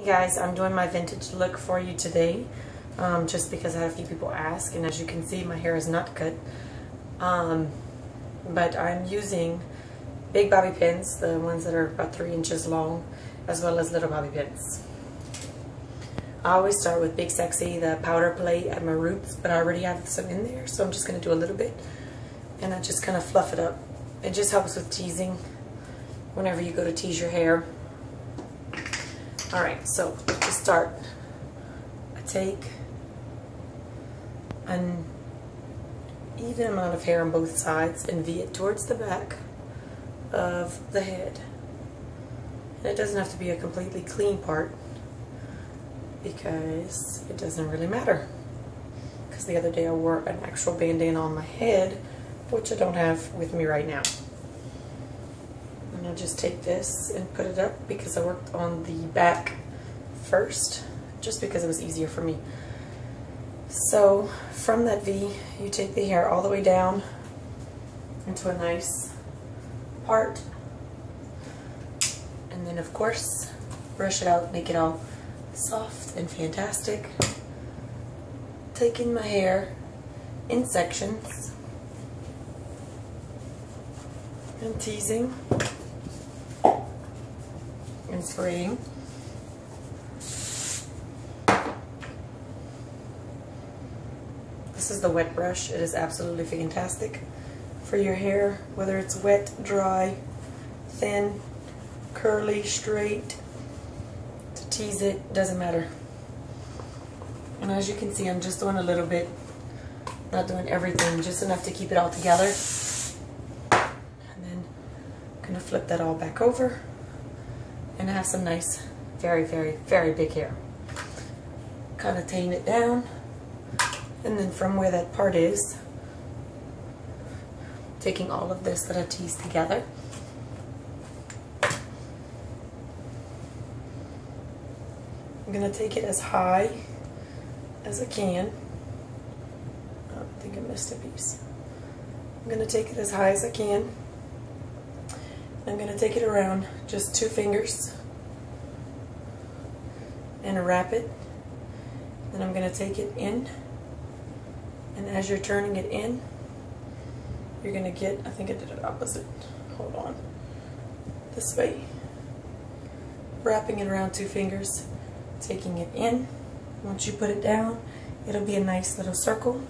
Hey guys, I'm doing my vintage look for you today, just because I had a few people ask, and as you can see my hair is not cut, but I'm using big bobby pins, the ones that are about 3 inches long, as well as little bobby pins. I always start with Big Sexy, the powder plate at my roots, but I already have some in there, so I'm just going to do a little bit, and I just kind of fluff it up. It just helps with teasing whenever you go to tease your hair. Alright, so to start, I take an even amount of hair on both sides and V it towards the back of the head. And it doesn't have to be a completely clean part because it doesn't really matter. Because the other day I wore an actual bandana on my head, which I don't have with me right now. And I'll just take this and put it up because I worked on the back first, just because it was easier for me. So from that V, you take the hair all the way down into a nice part, and then of course brush it out, make it all soft and fantastic. Taking my hair in sections and teasing and spraying. This is the wet brush. It is absolutely fantastic for your hair, whether it's wet, dry, thin, curly, straight. To tease it, doesn't matter. And as you can see, I'm just doing a little bit, not doing everything, just enough to keep it all together. And then I'm going to flip that all back over. And I have some nice, very, very, very big hair. Kind of tame it down, and then from where that part is, taking all of this that I teased together, I'm going to take it as high as I can. Oh, I think I missed a piece. I'm going to take it as high as I can. I'm going to take it around just 2 fingers and wrap it. Then I'm going to take it in, and as you're turning it in, you're going to get, I think I did it opposite, hold on, this way. Wrapping it around 2 fingers, taking it in. Once you put it down, it'll be a nice little circle.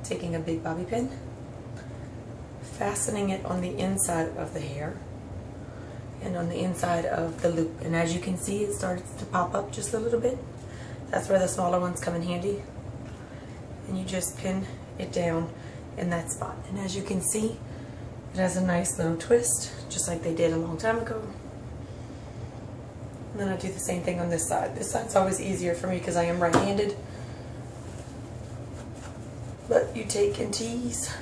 Taking a big bobby pin, fastening it on the inside of the hair and on the inside of the loop, and as you can see, it starts to pop up just a little bit. That's where the smaller ones come in handy, and you just pin it down in that spot. And as you can see, it has a nice little twist, just like they did a long time ago. And then I do the same thing on this side. This side's always easier for me because I am right-handed, but you take and tease.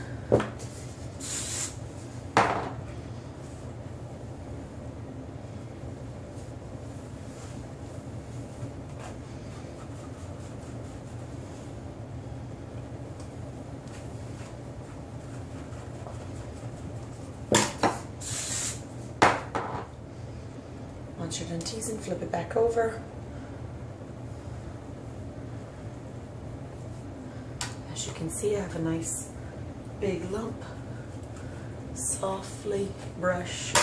Once you're done teasing, flip it back over. As you can see, I have a nice big lump. Softly brush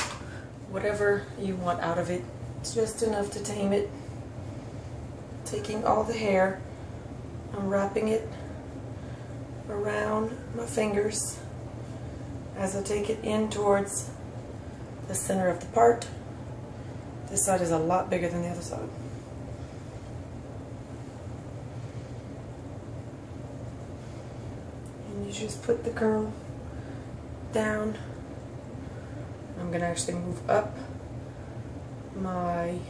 whatever you want out of it. It's just enough to tame it. Taking all the hair, I'm wrapping it around my fingers as I take it in towards the center of the part. This side is a lot bigger than the other side. And you just put the curl down. I'm going to actually move up my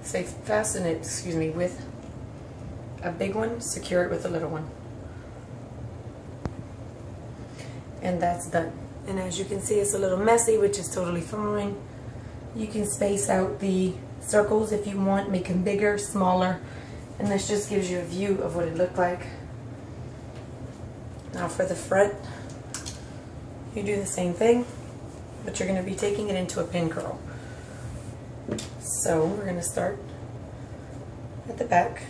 fasten it, with a big one, secure it with a little one. And that's done. And as you can see, it's a little messy, which is totally fine. You can space out the circles if you want, make them bigger, smaller, and this just gives you a view of what it looked like. Now for the front, you do the same thing. but you're going to be taking it into a pin curl. So we're going to start at the back.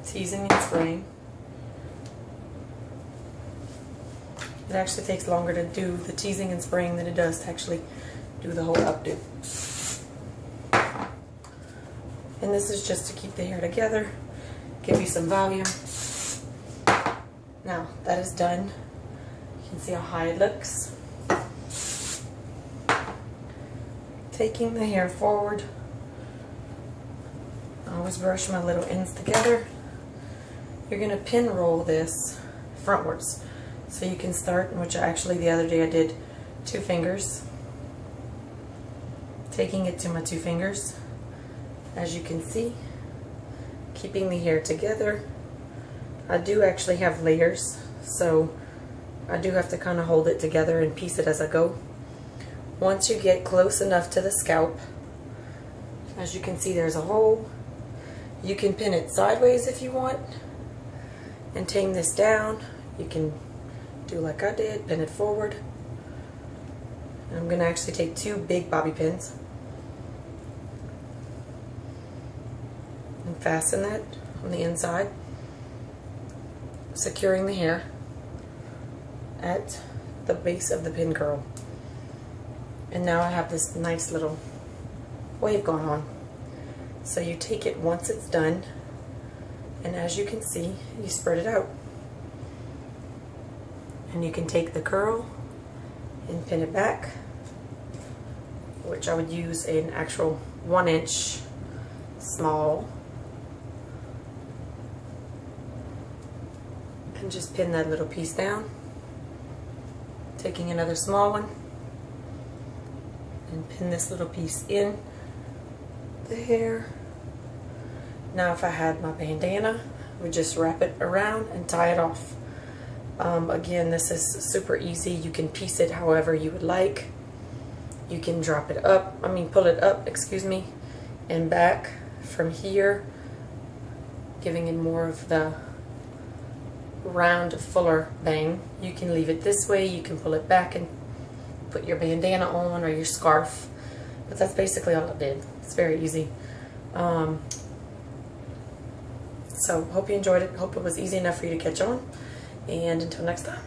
Teasing and spraying. It actually takes longer to do the teasing and spraying than it does to actually do the whole updo. And this is just to keep the hair together, give you some volume. Now that is done. You can see how high it looks. Taking the hair forward. I always brush my little ends together. You're going to pin roll this frontwards. So you can start, which actually the other day I did 2 fingers. Taking it to my 2 fingers. As you can see, keeping the hair together. I do actually have layers, so I do have to kind of hold it together and piece it as I go. Once you get close enough to the scalp, as you can see there's a hole. You can pin it sideways if you want and tame this down. You can do like I did, pin it forward. And I'm going to actually take 2 big bobby pins and fasten that on the inside, securing the hair at the base of the pin curl. And now I have this nice little wave going on. So you take it once it's done, and as you can see, you spread it out. And you can take the curl and pin it back, which I would use an actual 1-inch small, and just pin that little piece down. Taking another small one and pin this little piece in the hair. Now if I had my bandana, I would just wrap it around and tie it off. Again, this is super easy. You can piece it however you would like. You can drop it up, pull it up, excuse me, and back from here, giving it more of the round, fuller bang. You can leave it this way. You can pull it back and put your bandana on or your scarf. But that's basically all I did. It's very easy. So hope you enjoyed it. Hope it was easy enough for you to catch on. And until next time.